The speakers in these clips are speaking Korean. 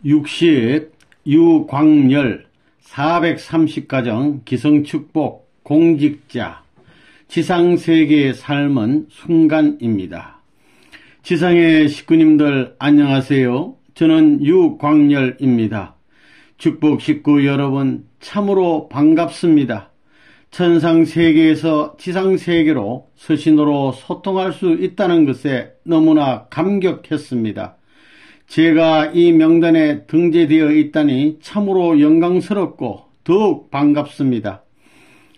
60 유광열 430가정 기성축복 공직자 지상세계의 삶은 순간입니다. 지상의 식구님들 안녕하세요. 저는 유광열입니다. 축복 식구 여러분 참으로 반갑습니다. 천상세계에서 지상세계로 서신으로 소통할 수 있다는 것에 너무나 감격했습니다. 제가 이 명단에 등재되어 있다니 참으로 영광스럽고 더욱 반갑습니다.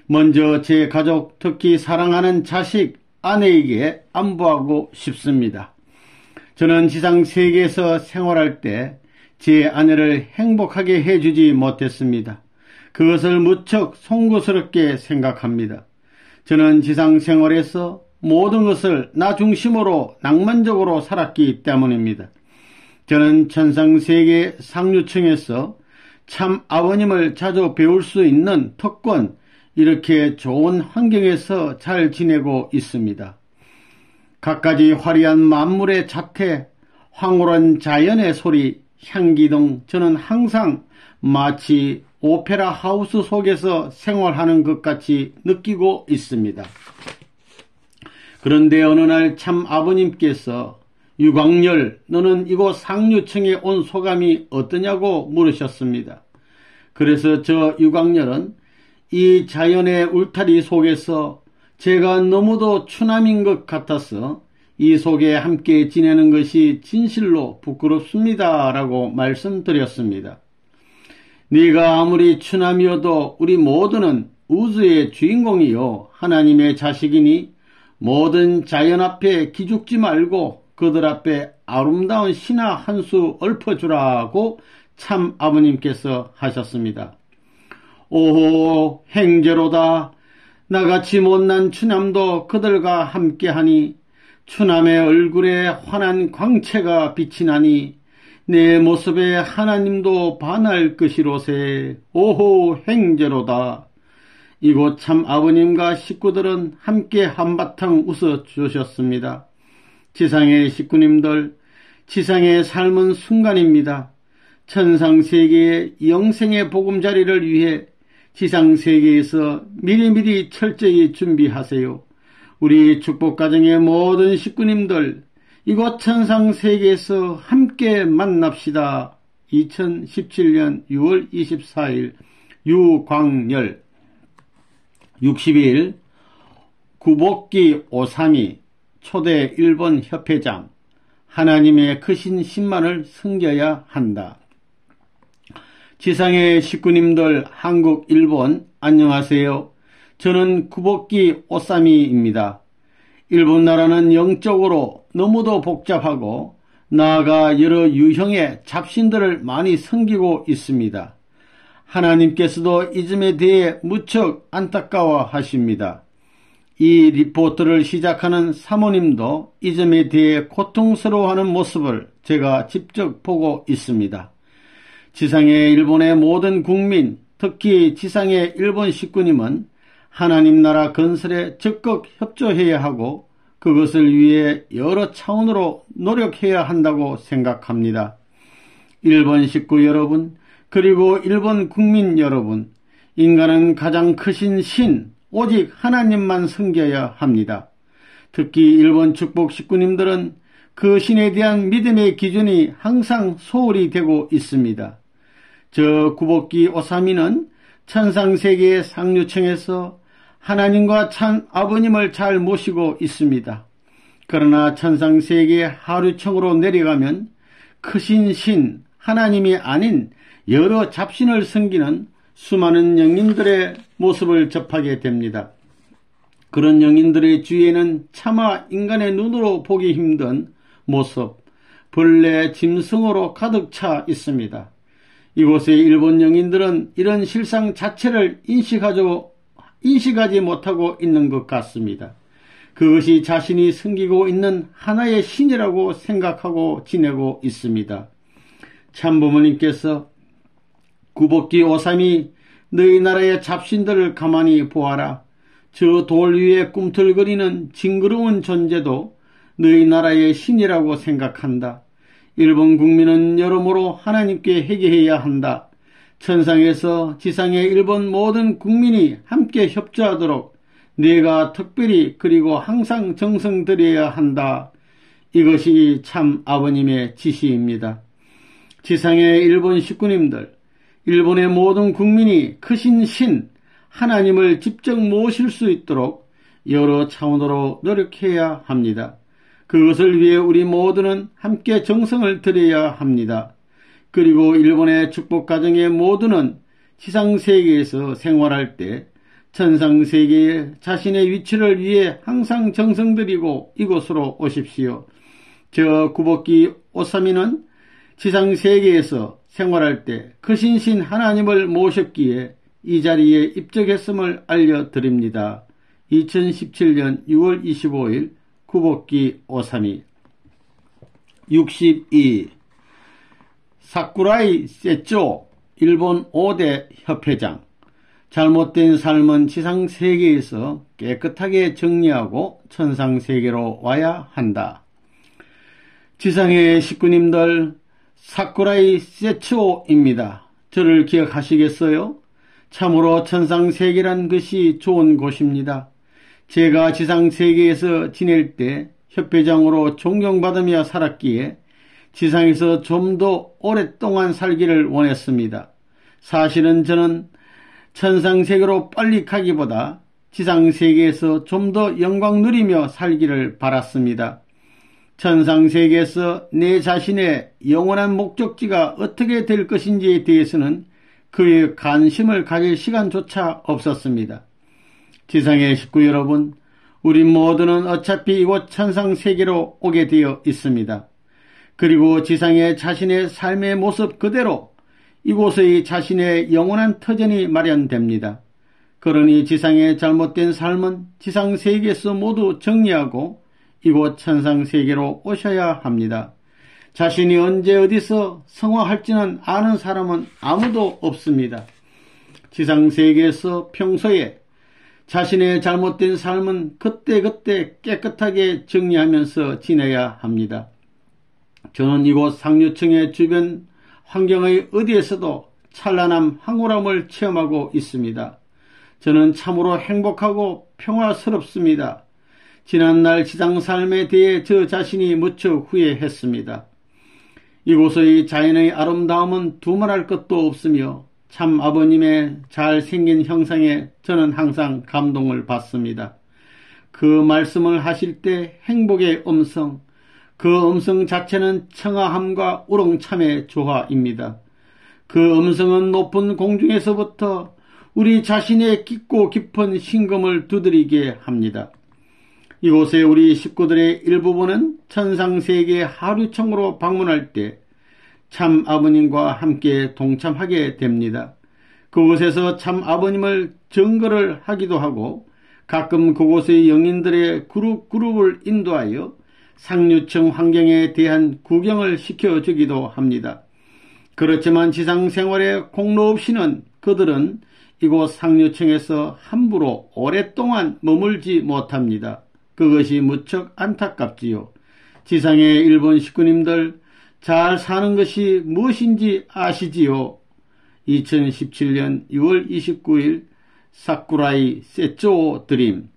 먼저 제 가족, 특히 사랑하는 자식, 아내에게 안부하고 싶습니다. 저는 지상세계에서 생활할 때 제 아내를 행복하게 해주지 못했습니다. 그것을 무척 송구스럽게 생각합니다. 저는 지상생활에서 모든 것을 나 중심으로 낭만적으로 살았기 때문입니다. 저는 천상세계 상류층에서 참 아버님을 자주 배울 수 있는 특권, 이렇게 좋은 환경에서 잘 지내고 있습니다. 갖가지 화려한 만물의 자태, 황홀한 자연의 소리, 향기 등 저는 항상 마치 오페라 하우스 속에서 생활하는 것 같이 느끼고 있습니다. 그런데 어느 날 참 아버님께서 유광열, 너는 이곳 상류층에 온 소감이 어떠냐고 물으셨습니다. 그래서 저 유광열은 이 자연의 울타리 속에서 제가 너무도 추남인 것 같아서 이 속에 함께 지내는 것이 진실로 부끄럽습니다 라고 말씀드렸습니다. 네가 아무리 추남이어도 우리 모두는 우주의 주인공이요 하나님의 자식이니 모든 자연 앞에 기죽지 말고 그들 앞에 아름다운 신화 한 수 읊어주라고 참 아버님께서 하셨습니다. 오호 행제로다. 나같이 못난 추남도 그들과 함께하니 추남의 얼굴에 환한 광채가 빛이 나니 내 모습에 하나님도 반할 것이로세. 오호 행제로다. 이곳 참 아버님과 식구들은 함께 한바탕 웃어주셨습니다. 지상의 식구님들, 지상의 삶은 순간입니다. 천상세계의 영생의 보금자리를 위해 지상세계에서 미리미리 철저히 준비하세요. 우리 축복가정의 모든 식구님들, 이곳 천상세계에서 함께 만납시다. 2017년 6월 24일 유광열 60일 구복기 오삼이 초대 일본 협회장 하나님의 크신 신만을 섬겨야 한다. 지상의 식구님들 한국, 일본 안녕하세요. 저는 구복기 오사미입니다. 일본 나라는 영적으로 너무도 복잡하고 나아가 여러 유형의 잡신들을 많이 섬기고 있습니다. 하나님께서도 이 점에 대해 무척 안타까워 하십니다. 이 리포트를 시작하는 사모님도 이 점에 대해 고통스러워하는 모습을 제가 직접 보고 있습니다. 지상의 일본의 모든 국민, 특히 지상의 일본 식구님은 하나님 나라 건설에 적극 협조해야 하고 그것을 위해 여러 차원으로 노력해야 한다고 생각합니다. 일본 식구 여러분, 그리고 일본 국민 여러분, 인간은 가장 크신 신, 오직 하나님만 섬겨야 합니다. 특히 일본 축복 식구님들은 그 신에 대한 믿음의 기준이 항상 소홀히 되고 있습니다. 저 구복기 오사미는 천상세계의 상류층에서 하나님과 참 아버님을 잘 모시고 있습니다. 그러나 천상세계의 하류층으로 내려가면 크신 신, 하나님이 아닌 여러 잡신을 섬기는 수많은 영인들의 모습을 접하게 됩니다. 그런 영인들의 주위에는 차마 인간의 눈으로 보기 힘든 모습, 벌레, 짐승으로 가득 차 있습니다. 이곳의 일본 영인들은 이런 실상 자체를 인식하지 못하고 있는 것 같습니다. 그것이 자신이 섬기고 있는 하나의 신이라고 생각하고 지내고 있습니다. 참부모님께서 구복기 오삼이 너희 나라의 잡신들을 가만히 보아라. 저 돌 위에 꿈틀거리는 징그러운 존재도 너희 나라의 신이라고 생각한다. 일본 국민은 여러모로 하나님께 회개해야 한다. 천상에서 지상의 일본 모든 국민이 함께 협조하도록 내가 특별히 그리고 항상 정성 들여야 한다. 이것이 참 아버님의 지시입니다. 지상의 일본 식구님들, 일본의 모든 국민이 크신 신 하나님을 직접 모실 수 있도록 여러 차원으로 노력해야 합니다. 그것을 위해 우리 모두는 함께 정성을 들여야 합니다. 그리고 일본의 축복가정의 모두는 지상세계에서 생활할 때 천상세계에 자신의 위치를 위해 항상 정성 들이고 이곳으로 오십시오. 저 구복기 오사미는 지상세계에서 생활할 때 크신 신 하나님을 모셨기에 이 자리에 입적했음을 알려드립니다. 2017년 6월 25일 구복기 오사미. 62. 사쿠라이 세쪼 일본 5대 협회장. 잘못된 삶은 지상세계에서 깨끗하게 정리하고 천상세계로 와야 한다. 지상의 식구님들, 사쿠라이 세초입니다. 저를 기억하시겠어요? 참으로 천상세계란 것이 좋은 곳입니다. 제가 지상세계에서 지낼 때 협회장으로 존경받으며 살았기에 지상에서 좀 더 오랫동안 살기를 원했습니다. 사실은 저는 천상세계로 빨리 가기보다 지상세계에서 좀 더 영광 누리며 살기를 바랐습니다. 천상세계에서 내 자신의 영원한 목적지가 어떻게 될 것인지에 대해서는 그에 관심을 가질 시간조차 없었습니다. 지상의 식구 여러분, 우리 모두는 어차피 이곳 천상세계로 오게 되어 있습니다. 그리고 지상의 자신의 삶의 모습 그대로 이곳의 자신의 영원한 터전이 마련됩니다. 그러니 지상의 잘못된 삶은 지상세계에서 모두 정리하고 이곳 천상세계로 오셔야 합니다. 자신이 언제 어디서 성화할지는 아는 사람은 아무도 없습니다. 지상세계에서 평소에 자신의 잘못된 삶은 그때그때 깨끗하게 정리하면서 지내야 합니다. 저는 이곳 상류층의 주변 환경의 어디에서도 찬란한 황홀함을 체험하고 있습니다. 저는 참으로 행복하고 평화스럽습니다. 지난날 지상 삶에 대해 저 자신이 무척 후회했습니다. 이곳의 자연의 아름다움은 두말할 것도 없으며 참 아버님의 잘생긴 형상에 저는 항상 감동을 받습니다. 그 말씀을 하실 때 행복의 음성, 그 음성 자체는 청아함과 우렁참의 조화입니다. 그 음성은 높은 공중에서부터 우리 자신의 깊고 깊은 심금을 두드리게 합니다. 이곳에 우리 식구들의 일부분은 천상세계 하류청으로 방문할 때 참 아버님과 함께 동참하게 됩니다. 그곳에서 참 아버님을 증거를 하기도 하고 가끔 그곳의 영인들의 그룹을 인도하여 상류층 환경에 대한 구경을 시켜주기도 합니다. 그렇지만 지상생활에 공로 없이는 그들은 이곳 상류층에서 함부로 오랫동안 머물지 못합니다. 그것이 무척 안타깝지요. 지상의 일본 식구님들, 잘 사는 것이 무엇인지 아시지요? 2017년 6월 29일 사쿠라이 세쪼 드림.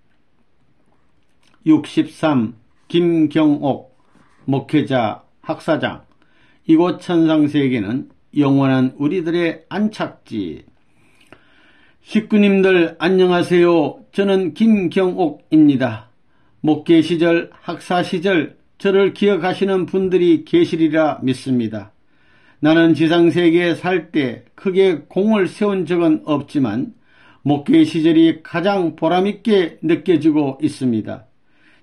63. 김경옥 목회자 학사장. 이곳 천상세계는 영원한 우리들의 안착지. 식구님들 안녕하세요. 저는 김경옥입니다. 목회 시절, 학사 시절 저를 기억하시는 분들이 계시리라 믿습니다. 나는 지상세계에 살 때 크게 공을 세운 적은 없지만 목회 시절이 가장 보람있게 느껴지고 있습니다.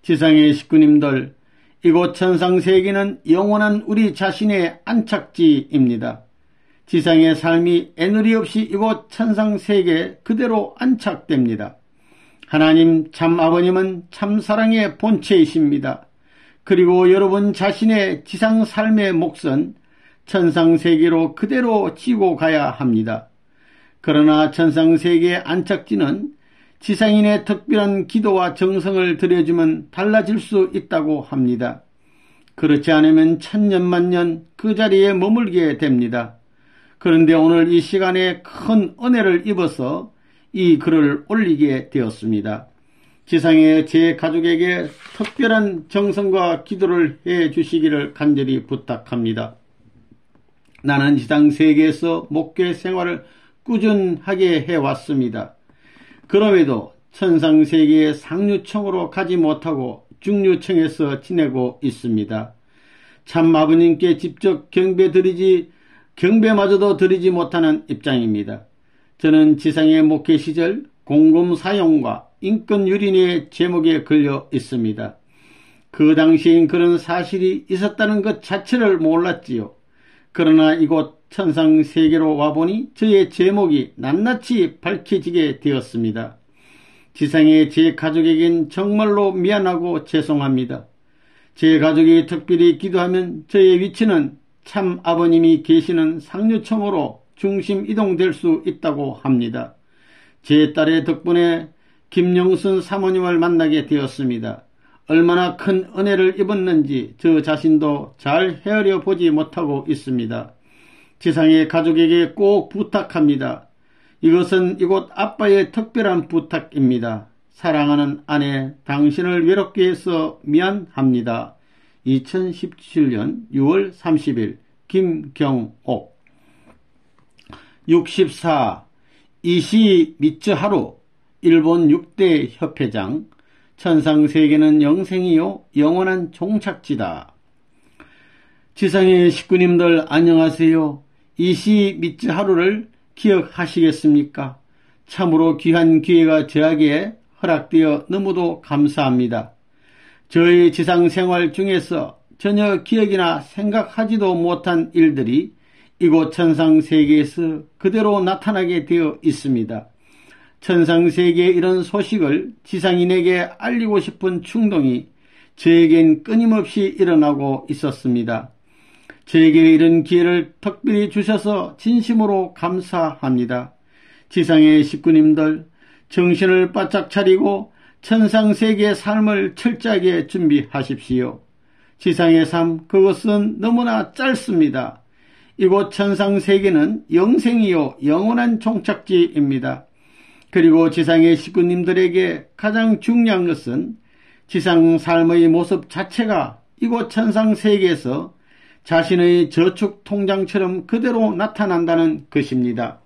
지상의 식구님들, 이곳 천상세계는 영원한 우리 자신의 안착지입니다. 지상의 삶이 애누리 없이 이곳 천상세계에 그대로 안착됩니다. 하나님 참 아버님은 참 사랑의 본체이십니다. 그리고 여러분 자신의 지상 삶의 몫은 천상세계로 그대로 지고 가야 합니다. 그러나 천상세계의 안착지는 지상인의 특별한 기도와 정성을 들여주면 달라질 수 있다고 합니다. 그렇지 않으면 천년만년 그 자리에 머물게 됩니다. 그런데 오늘 이 시간에 큰 은혜를 입어서 이 글을 올리게 되었습니다. 지상의 제 가족에게 특별한 정성과 기도를 해 주시기를 간절히 부탁합니다. 나는 지상 세계에서 목회 생활을 꾸준하게 해왔습니다. 그럼에도 천상세계의 상류층으로 가지 못하고 중류층에서 지내고 있습니다. 참 아버님께 직접 경배마저도 드리지 못하는 입장입니다. 저는 지상의 목회 시절 공금사용과 인권유린의 제목에 걸려 있습니다. 그 당시엔 그런 사실이 있었다는 것 자체를 몰랐지요. 그러나 이곳 천상세계로 와보니 저의 제목이 낱낱이 밝혀지게 되었습니다. 지상의 제 가족에겐 정말로 미안하고 죄송합니다. 제 가족이 특별히 기도하면 저의 위치는 참 아버님이 계시는 상류층으로 중심 이동될 수 있다고 합니다. 제 딸의 덕분에 김영순 사모님을 만나게 되었습니다. 얼마나 큰 은혜를 입었는지 저 자신도 잘 헤아려 보지 못하고 있습니다. 지상의 가족에게 꼭 부탁합니다. 이것은 이곳 아빠의 특별한 부탁입니다. 사랑하는 아내, 당신을 외롭게 해서 미안합니다. 2017년 6월 30일 김경옥 64. 이시 미츠하루 일본 6대 협회장 천상세계는 영생이요 영원한 종착지다. 지상의 식구님들 안녕하세요. 이시 미츠하루를 기억하시겠습니까? 참으로 귀한 기회가 저에게 허락되어 너무도 감사합니다. 저의 지상생활 중에서 전혀 기억이나 생각하지도 못한 일들이 이곳 천상세계에서 그대로 나타나게 되어 있습니다. 천상세계의 이런 소식을 지상인에게 알리고 싶은 충동이 저에겐 끊임없이 일어나고 있었습니다. 저에게 이런 기회를 특별히 주셔서 진심으로 감사합니다. 지상의 식구님들, 정신을 바짝 차리고 천상세계의 삶을 철저하게 준비하십시오. 지상의 삶, 그것은 너무나 짧습니다. 이곳 천상세계는 영생이요 영원한 종착지입니다. 그리고 지상의 식구님들에게 가장 중요한 것은 지상 삶의 모습 자체가 이곳 천상세계에서 자신의 저축통장처럼 그대로 나타난다는 것입니다.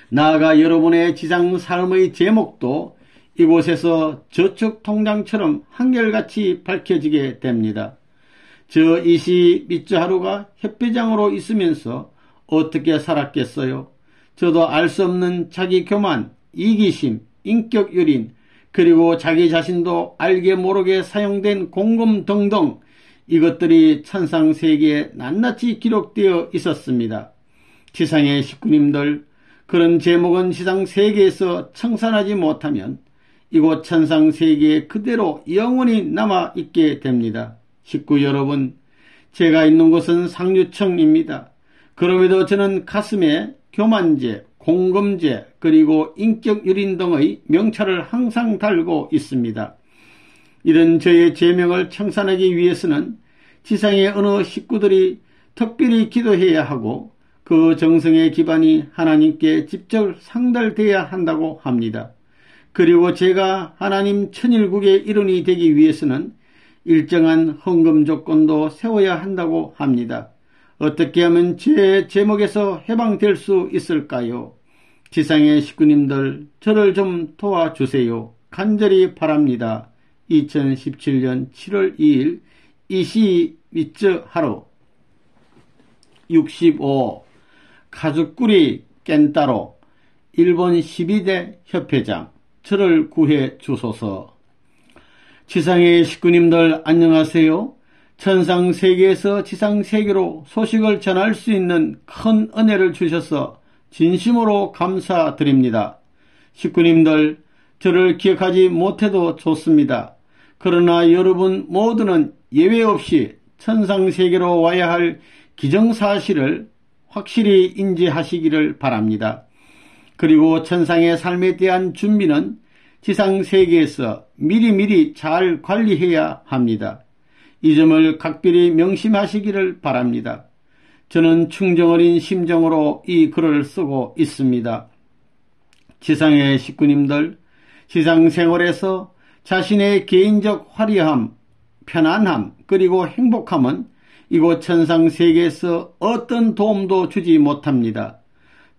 나아가 여러분의 지상 삶의 제목도 이곳에서 저축통장처럼 한결같이 밝혀지게 됩니다. 저 이시 미츠하루가 협회장으로 있으면서 어떻게 살았겠어요? 저도 알 수 없는 자기 교만, 이기심, 인격유린, 그리고 자기 자신도 알게 모르게 사용된 공금 등등 이것들이 천상세계에 낱낱이 기록되어 있었습니다. 지상의 식구님들, 그런 제목은 지상세계에서 청산하지 못하면 이곳 천상세계에 그대로 영원히 남아있게 됩니다. 식구 여러분, 제가 있는 곳은 상류층입니다. 그럼에도 저는 가슴에 교만죄, 공금죄, 그리고 인격유린 등의 명찰을 항상 달고 있습니다. 이런 저의 제명을 청산하기 위해서는 지상의 어느 식구들이 특별히 기도해야 하고 그 정성의 기반이 하나님께 직접 상달돼야 한다고 합니다. 그리고 제가 하나님 천일국의 일원이 되기 위해서는 일정한 헌금 조건도 세워야 한다고 합니다. 어떻게 하면 제 제목에서 해방될 수 있을까요? 지상의 식구님들, 저를 좀 도와주세요. 간절히 바랍니다. 2017년 7월 2일 이시 미츠하루 65. 가죽구리 깬따로 일본 12대 협회장, 저를 구해 주소서. 지상의 식구님들 안녕하세요. 천상세계에서 지상세계로 소식을 전할 수 있는 큰 은혜를 주셔서 진심으로 감사드립니다. 식구님들, 저를 기억하지 못해도 좋습니다. 그러나 여러분 모두는 예외 없이 천상세계로 와야 할 기정사실을 확실히 인지하시기를 바랍니다. 그리고 천상의 삶에 대한 준비는 지상세계에서 미리미리 잘 관리해야 합니다. 이 점을 각별히 명심하시기를 바랍니다. 저는 충정어린 심정으로 이 글을 쓰고 있습니다. 지상의 식구님들, 지상생활에서 자신의 개인적 화려함, 편안함, 그리고 행복함은 이곳 천상세계에서 어떤 도움도 주지 못합니다.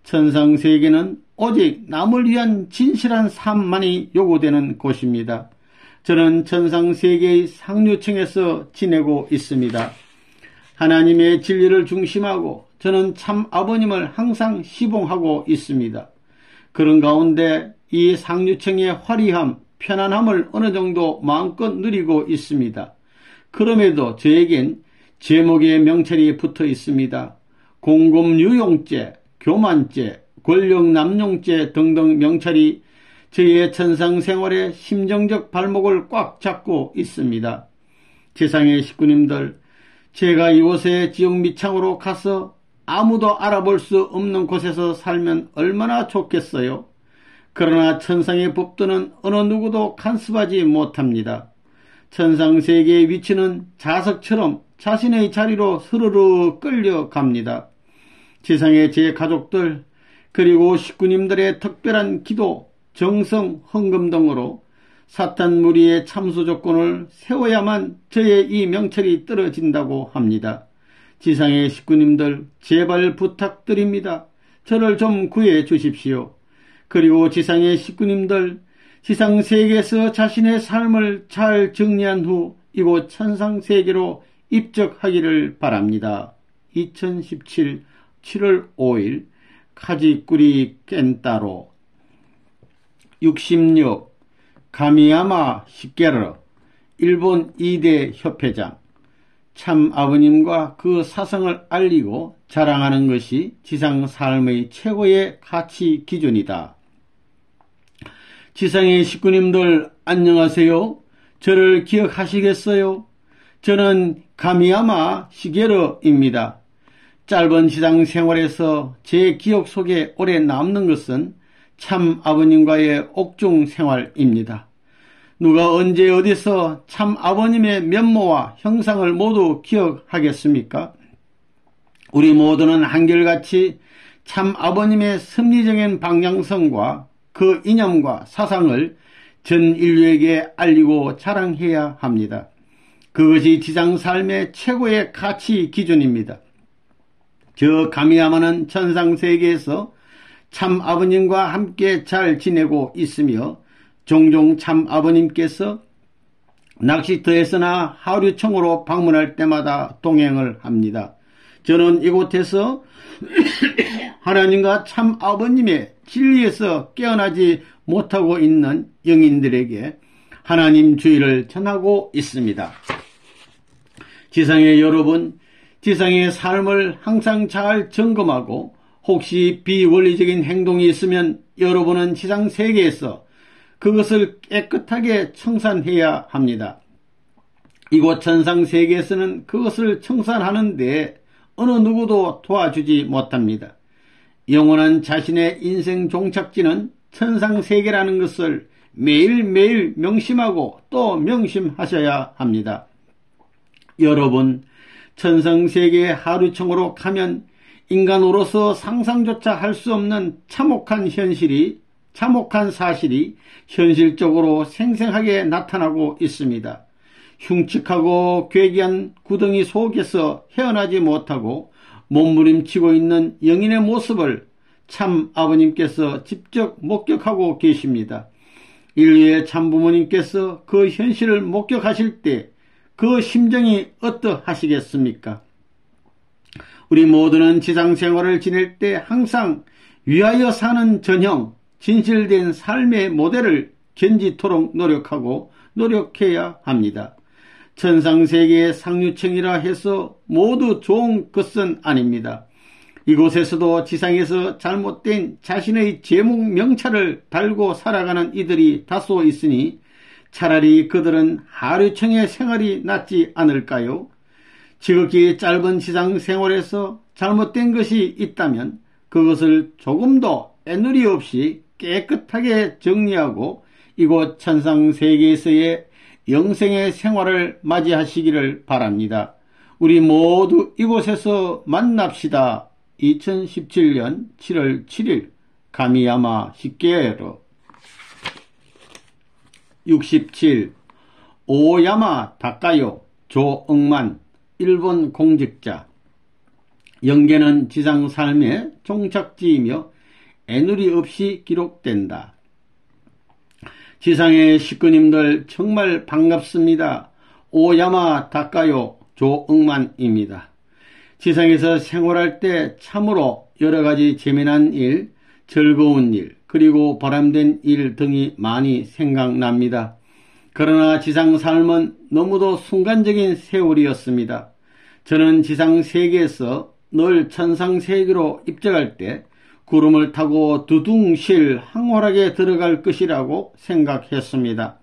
천상세계는 오직 남을 위한 진실한 삶만이 요구되는 곳입니다. 저는 천상세계의 상류층에서 지내고 있습니다. 하나님의 진리를 중심하고 저는 참 아버님을 항상 시봉하고 있습니다. 그런 가운데 이 상류층의 화려함, 편안함을 어느 정도 마음껏 누리고 있습니다. 그럼에도 저에겐 제목의 명찰이 붙어 있습니다. 공금유용죄, 교만죄, 권력남용죄 등등 명찰이 저의 천상생활의 심정적 발목을 꽉 잡고 있습니다. 지상의 식구님들, 제가 이곳에 지옥미창으로 가서 아무도 알아볼 수 없는 곳에서 살면 얼마나 좋겠어요. 그러나 천상의 법도는 어느 누구도 간섭하지 못합니다. 천상세계의 위치는 자석처럼 자신의 자리로 스르르 끌려갑니다. 지상의 제 가족들 그리고 식구님들의 특별한 기도, 정성, 헌금 등으로 사탄 무리의 참수 조건을 세워야만 저의 이 명찰이 떨어진다고 합니다. 지상의 식구님들 제발 부탁드립니다. 저를 좀 구해 주십시오. 그리고 지상의 식구님들 지상세계에서 자신의 삶을 잘 정리한 후 이곳 천상세계로 입적하기를 바랍니다. 2017 7월 5일 카지꾸리 깬따로 66 가미야마 시게르 일본 2대 협회장 참 아버님과 그 사성을 알리고 자랑하는 것이 지상 삶의 최고의 가치 기준이다. 지상의 식구님들 안녕하세요. 저를 기억하시겠어요? 저는 가미야마 시게르입니다. 짧은 지상 생활에서 제 기억 속에 오래 남는 것은 참 아버님과의 옥중 생활입니다. 누가 언제 어디서 참 아버님의 면모와 형상을 모두 기억하겠습니까? 우리 모두는 한결같이 참 아버님의 섭리적인 방향성과 그 이념과 사상을 전 인류에게 알리고 자랑해야 합니다. 그것이 지상 삶의 최고의 가치 기준입니다. 저 가미야마는 천상세계에서 참 아버님과 함께 잘 지내고 있으며 종종 참 아버님께서 낚시터에서나 하류청으로 방문할 때마다 동행을 합니다. 저는 이곳에서 하나님과 참 아버님의 진리에서 깨어나지 못하고 있는 영인들에게 하나님 주의를 전하고 있습니다. 지상의 여러분, 지상의 삶을 항상 잘 점검하고 혹시 비원리적인 행동이 있으면 여러분은 지상 세계에서 그것을 깨끗하게 청산해야 합니다. 이곳 천상 세계에서는 그것을 청산하는데 어느 누구도 도와주지 못합니다. 영원한 자신의 인생 종착지는 천상 세계라는 것을 매일매일 명심하고 또 명심하셔야 합니다. 여러분, 천상 세계의 하류청으로 가면 인간으로서 상상조차 할 수 없는 참혹한 사실이 현실적으로 생생하게 나타나고 있습니다. 흉측하고 괴기한 구덩이 속에서 헤어나지 못하고 몸부림치고 있는 영인의 모습을 참 아버님께서 직접 목격하고 계십니다. 인류의 참부모님께서 그 현실을 목격하실 때 그 심정이 어떠하시겠습니까? 우리 모두는 지상생활을 지낼 때 항상 위하여 사는 전형, 진실된 삶의 모델을 견지토록 노력해야 합니다. 천상세계의 상류층이라 해서 모두 좋은 것은 아닙니다. 이곳에서도 지상에서 잘못된 자신의 제목 명찰을 달고 살아가는 이들이 다소 있으니 차라리 그들은 하류층의 생활이 낫지 않을까요? 지극히 짧은 지상 생활에서 잘못된 것이 있다면 그것을 조금도 애누리 없이 깨끗하게 정리하고 이곳 천상세계에서의 영생의 생활을 맞이하시기를 바랍니다. 우리 모두 이곳에서 만납시다. 2017년 7월 7일 가미야마 시게로 67. 오야마 다카요 조응만 일본 공직자. 영계는 지상 삶의 종착지이며 애누리 없이 기록된다. 지상의 식구님들 정말 반갑습니다. 오야마 다카요 조응만입니다. 지상에서 생활할 때 참으로 여러가지 재미난 일, 즐거운 일, 그리고 보람된 일 등이 많이 생각납니다. 그러나 지상 삶은 너무도 순간적인 세월이었습니다. 저는 지상 세계에서 늘 천상 세계로 입적할 때 구름을 타고 두둥실 황홀하게 들어갈 것이라고 생각했습니다.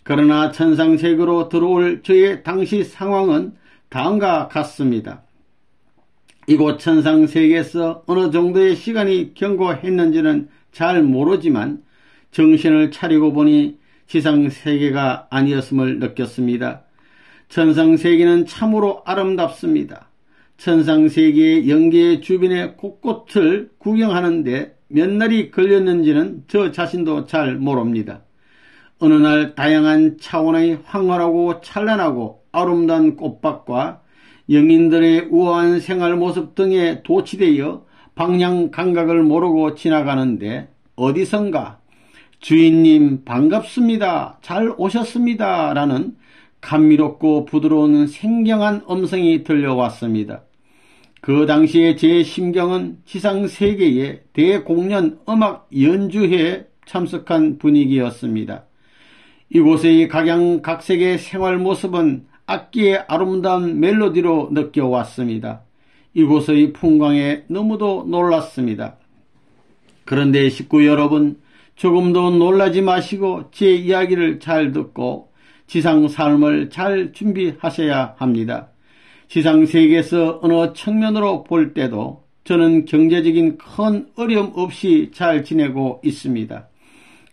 그러나 천상 세계로 들어올 저의 당시 상황은 다음과 같습니다. 이곳 천상 세계에서 어느 정도의 시간이 경과했는지는 잘 모르지만 정신을 차리고 보니 지상 세계가 아니었음을 느꼈습니다. 천상 세계는 참으로 아름답습니다. 천상 세계의 영계의 주변의 곳곳을 구경하는데 몇 날이 걸렸는지는 저 자신도 잘 모릅니다. 어느 날 다양한 차원의 황홀하고 찬란하고 아름다운 꽃밭과 영인들의 우아한 생활 모습 등에 도취되어 방향 감각을 모르고 지나가는데 어디선가 주인님 반갑습니다. 잘 오셨습니다. 라는 감미롭고 부드러운 생경한 음성이 들려왔습니다. 그 당시에 제 심경은 지상세계의 대공연 음악 연주회에 참석한 분위기였습니다. 이곳의 각양각색의 생활 모습은 악기의 아름다운 멜로디로 느껴왔습니다. 이곳의 풍광에 너무도 놀랐습니다. 그런데 식구 여러분, 조금도 놀라지 마시고 제 이야기를 잘 듣고 지상 삶을 잘 준비하셔야 합니다. 지상 세계에서 어느 측면으로 볼 때도 저는 경제적인 큰 어려움 없이 잘 지내고 있습니다.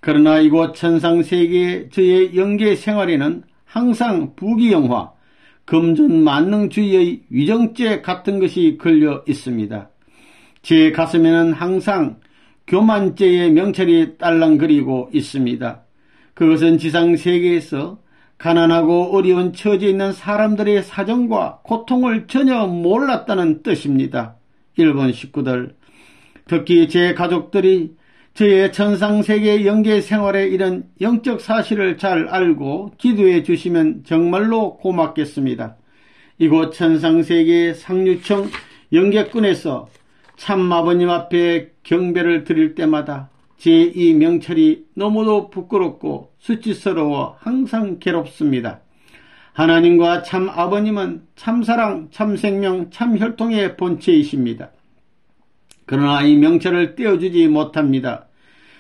그러나 이곳 천상 세계의 저의 영계 생활에는 항상 부귀영화, 금전만능주의의 위정죄 같은 것이 걸려 있습니다. 제 가슴에는 항상 교만죄의 명찰이 딸랑거리고 있습니다. 그것은 지상세계에서 가난하고 어려운 처지에 있는 사람들의 사정과 고통을 전혀 몰랐다는 뜻입니다. 일본 식구들, 특히 제 가족들이 저의 천상세계 영계 생활에 이런 영적 사실을 잘 알고 기도해 주시면 정말로 고맙겠습니다. 이곳 천상세계 상류청 영계권에서 참아버님 앞에 경배를 드릴 때마다 제 이 명찰이 너무도 부끄럽고 수치스러워 항상 괴롭습니다. 하나님과 참아버님은 참사랑, 참생명, 참혈통의 본체이십니다. 그러나 이 명찰을 떼어주지 못합니다.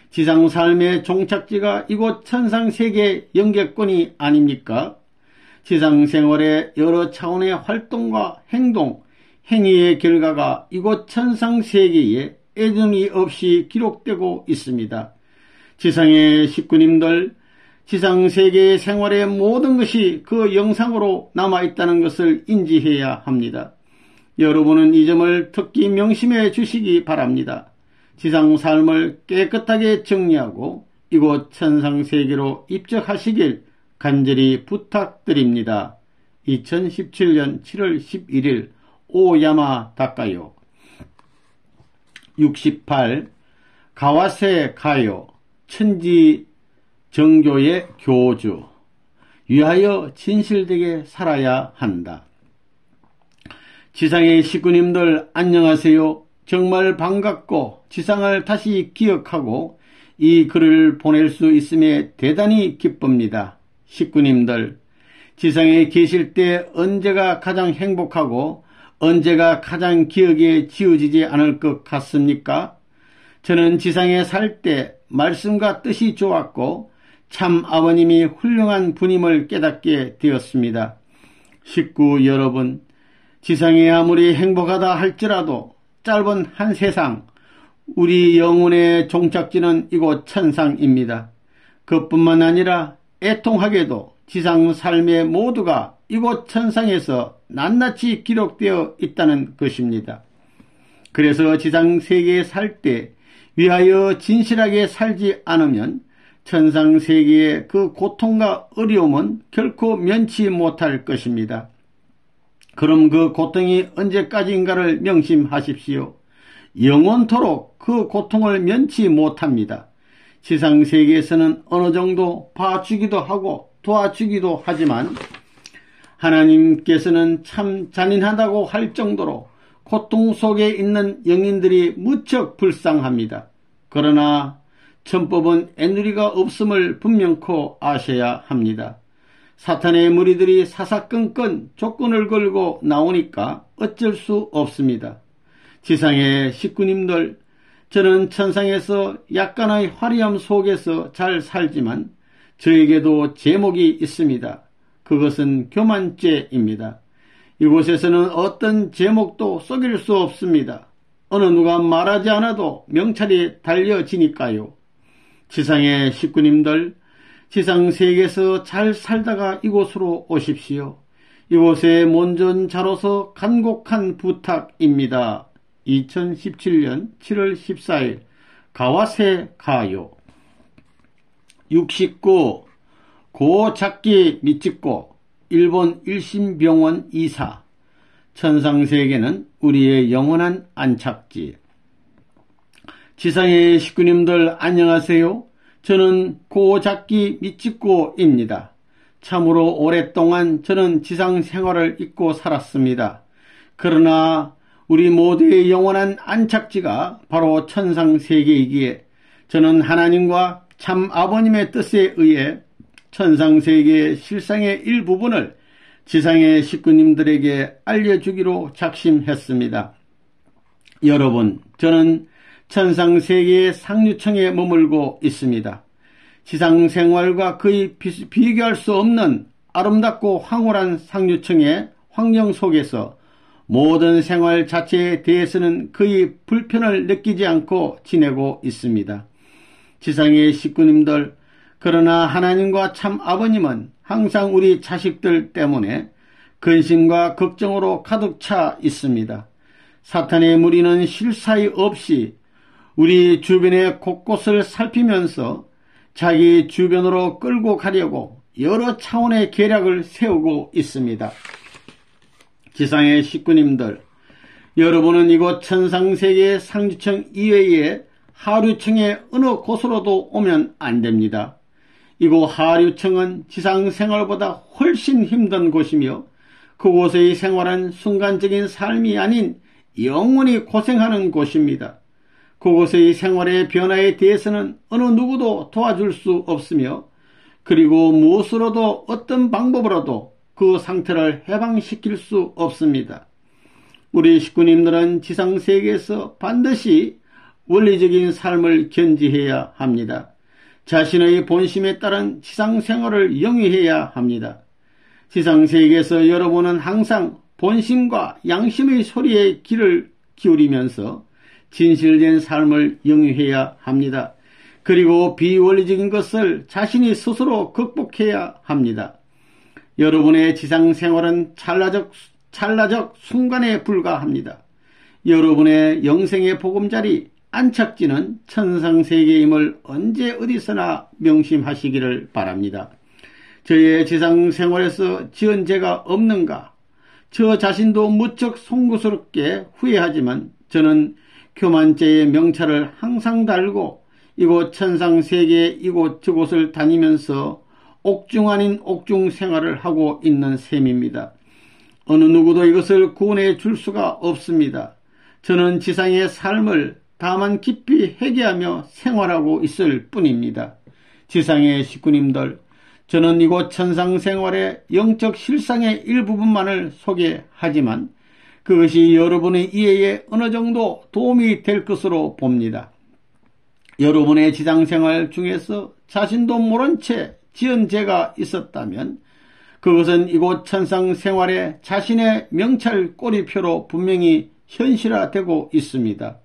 지상 삶의 종착지가 이곳 천상세계 영계권이 아닙니까? 지상 생활의 여러 차원의 활동과 행동, 행위의 결과가 이곳 천상세계에 애정이 없이 기록되고 있습니다. 지상의 식구님들, 지상세계의 생활의 모든 것이 그 영상으로 남아있다는 것을 인지해야 합니다. 여러분은 이 점을 특히 명심해 주시기 바랍니다. 지상 삶을 깨끗하게 정리하고 이곳 천상세계로 입적하시길 간절히 부탁드립니다. 2017년 7월 11일 오야마 다카요. 68. 가와세 가요. 천지 정교의 교주. 위하여 진실되게 살아야 한다. 지상의 식구님들 안녕하세요. 정말 반갑고 지상을 다시 기억하고 이 글을 보낼 수 있음에 대단히 기쁩니다. 식구님들, 지상에 계실 때 언제가 가장 행복하고 언제가 가장 기억에 지워지지 않을 것 같습니까? 저는 지상에 살 때 말씀과 뜻이 좋았고 참 아버님이 훌륭한 분임을 깨닫게 되었습니다. 식구 여러분, 지상에 아무리 행복하다 할지라도 짧은 한 세상, 우리 영혼의 종착지는 이곳 천상입니다. 그뿐만 아니라 애통하게도 지상 삶의 모두가 이곳 천상에서 낱낱이 기록되어 있다는 것입니다. 그래서 지상 세계에 살 때 위하여 진실하게 살지 않으면 천상 세계의 그 고통과 어려움은 결코 면치 못할 것입니다. 그럼 그 고통이 언제까지인가를 명심하십시오. 영원토록 그 고통을 면치 못합니다. 지상 세계에서는 어느 정도 봐주기도 하고 도와주기도 하지만 하나님께서는 참 잔인하다고 할 정도로 고통 속에 있는 영인들이 무척 불쌍합니다. 그러나 천법은 애누리가 없음을 분명코 아셔야 합니다. 사탄의 무리들이 사사건건 조건을 걸고 나오니까 어쩔 수 없습니다. 지상의 식구님들, 저는 천상에서 약간의 화려함 속에서 잘 살지만 저에게도 제목이 있습니다. 그것은 교만죄입니다. 이곳에서는 어떤 제목도 속일 수 없습니다. 어느 누가 말하지 않아도 명찰이 달려지니까요. 지상의 식구님들, 지상세계에서 잘 살다가 이곳으로 오십시오. 이곳의 먼전자로서 간곡한 부탁입니다. 2017년 7월 14일 가와세 가요. 69. 고작기 미찍고 일본 일심병원 이사. 천상세계는 우리의 영원한 안착지. 지상의 식구님들 안녕하세요. 저는 고작기 미찍고입니다. 참으로 오랫동안 저는 지상 생활을 잊고 살았습니다. 그러나 우리 모두의 영원한 안착지가 바로 천상세계이기에 저는 하나님과 참 아버님의 뜻에 의해 천상세계의 실상의 일부분을 지상의 식구님들에게 알려주기로 작심했습니다. 여러분, 저는 천상세계의 상류층에 머물고 있습니다. 지상생활과 거의 비교할 수 없는 아름답고 황홀한 상류층의 환경 속에서 모든 생활 자체에 대해서는 거의 불편을 느끼지 않고 지내고 있습니다. 지상의 식구님들, 그러나 하나님과 참 아버님은 항상 우리 자식들 때문에 근심과 걱정으로 가득 차 있습니다. 사탄의 무리는 쉴 사이 없이 우리 주변의 곳곳을 살피면서 자기 주변으로 끌고 가려고 여러 차원의 계략을 세우고 있습니다. 지상의 식구님들, 여러분은 이곳 천상세계의 상류층 이외에 하류층의 어느 곳으로도 오면 안 됩니다. 이곳 하류층은 지상생활보다 훨씬 힘든 곳이며 그곳의 생활은 순간적인 삶이 아닌 영원히 고생하는 곳입니다. 그곳의 생활의 변화에 대해서는 어느 누구도 도와줄 수 없으며 그리고 무엇으로도 어떤 방법으로도 그 상태를 해방시킬 수 없습니다. 우리 식구님들은 지상세계에서 반드시 원리적인 삶을 견지해야 합니다. 자신의 본심에 따른 지상생활을 영위해야 합니다. 지상세계에서 여러분은 항상 본심과 양심의 소리에 귀를 기울이면서 진실된 삶을 영위해야 합니다. 그리고 비원리적인 것을 자신이 스스로 극복해야 합니다. 여러분의 지상생활은 찰나적 순간에 불과합니다. 여러분의 영생의 보금자리 안착지는 천상세계임을 언제 어디서나 명심하시기를 바랍니다. 저의 지상생활에서 지은 죄가 없는가? 저 자신도 무척 송구스럽게 후회하지만 저는 교만죄의 명찰을 항상 달고 이곳 천상세계 이곳 저곳을 다니면서 옥중 아닌 옥중 생활을 하고 있는 셈입니다. 어느 누구도 이것을 구원해 줄 수가 없습니다. 저는 지상의 삶을 다만 깊이 회개하며 생활하고 있을 뿐입니다. 지상의 식구님들, 저는 이곳 천상생활의 영적 실상의 일부분만을 소개하지만 그것이 여러분의 이해에 어느 정도 도움이 될 것으로 봅니다. 여러분의 지상생활 중에서 자신도 모른 채 지은 죄가 있었다면 그것은 이곳 천상생활에 자신의 명찰 꼬리표로 분명히 현실화되고 있습니다.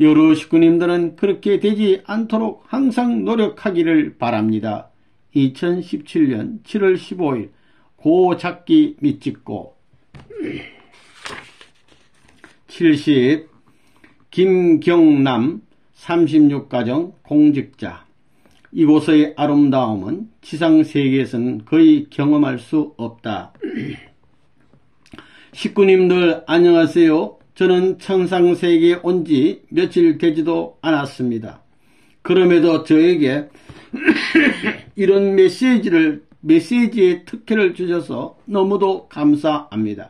여러 식구님들은 그렇게 되지 않도록 항상 노력하기를 바랍니다. 2017년 7월 15일 고작기 밑짓고 70. 김경남 36가정 공직자. 이곳의 아름다움은 지상세계에서는 거의 경험할 수 없다. 식구님들 안녕하세요. 저는 천상세계에 온 지 며칠 되지도 않았습니다. 그럼에도 저에게 이런 메시지의 특혜를 주셔서 너무도 감사합니다.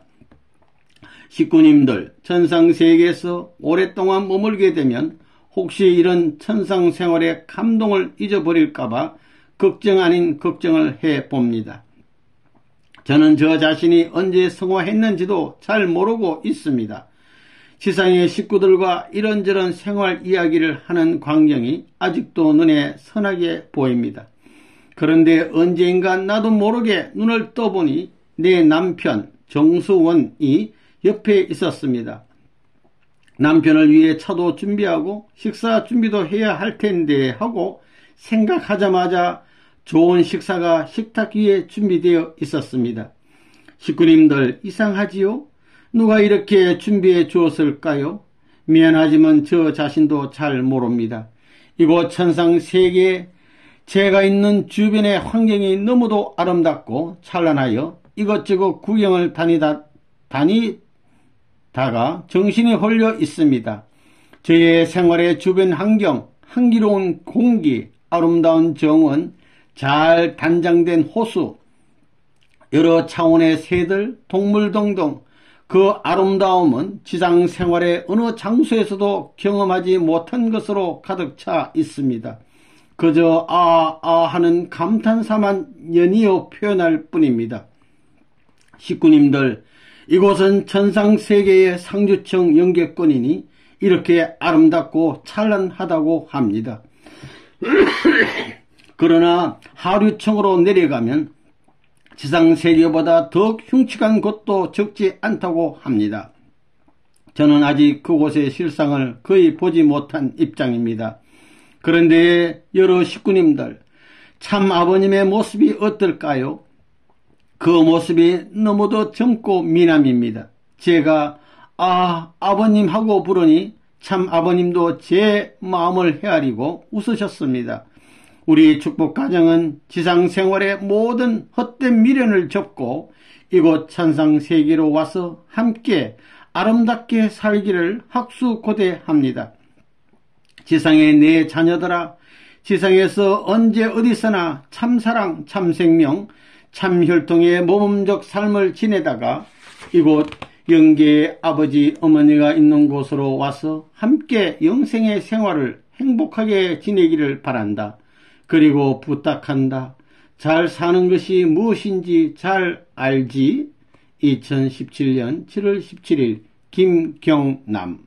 식구님들, 천상세계에서 오랫동안 머물게 되면 혹시 이런 천상생활의 감동을 잊어버릴까봐 걱정 아닌 걱정을 해봅니다. 저는 저 자신이 언제 성화했는지도 잘 모르고 있습니다. 지상의 식구들과 이런저런 생활 이야기를 하는 광경이 아직도 눈에 선하게 보입니다. 그런데 언젠가 나도 모르게 눈을 떠보니 내 남편 정수원이 옆에 있었습니다. 남편을 위해 차도 준비하고 식사 준비도 해야 할 텐데 하고 생각하자마자 좋은 식사가 식탁 위에 준비되어 있었습니다. 식구님들 이상하지요? 누가 이렇게 준비해 주었을까요? 미안하지만 저 자신도 잘 모릅니다. 이곳 천상세계에 제가 있는 주변의 환경이 너무도 아름답고 찬란하여 이것저것 구경을 다니다가 정신이 홀려 있습니다. 저의 생활의 주변 환경, 향기로운 공기, 아름다운 정원, 잘 단장된 호수, 여러 차원의 새들, 동물 등등 그 아름다움은 지상 생활의 어느 장소에서도 경험하지 못한 것으로 가득 차 있습니다. 그저 하는 감탄사만 연이어 표현할 뿐입니다. 식구님들, 이곳은 천상세계의 상주청 영계권이니 이렇게 아름답고 찬란하다고 합니다. 그러나 하류청으로 내려가면 지상세계보다 더욱 흉측한 곳도 적지 않다고 합니다. 저는 아직 그곳의 실상을 거의 보지 못한 입장입니다. 그런데 여러 식구님들, 참 아버님의 모습이 어떨까요? 그 모습이 너무도 젊고 미남입니다. 제가 아버님 하고 부르니 참 아버님도 제 마음을 헤아리고 웃으셨습니다. 우리 축복가정은 지상생활의 모든 헛된 미련을 접고 이곳 천상세계로 와서 함께 아름답게 살기를 학수고대합니다. 지상의 내 자녀들아, 지상에서 언제 어디서나 참사랑, 참생명, 참혈통의 모범적 삶을 지내다가 이곳 영계의 아버지 어머니가 있는 곳으로 와서 함께 영생의 생활을 행복하게 지내기를 바란다. 그리고 부탁한다. 잘 사는 것이 무엇인지 잘 알지? 2017년 7월 17일 김경남.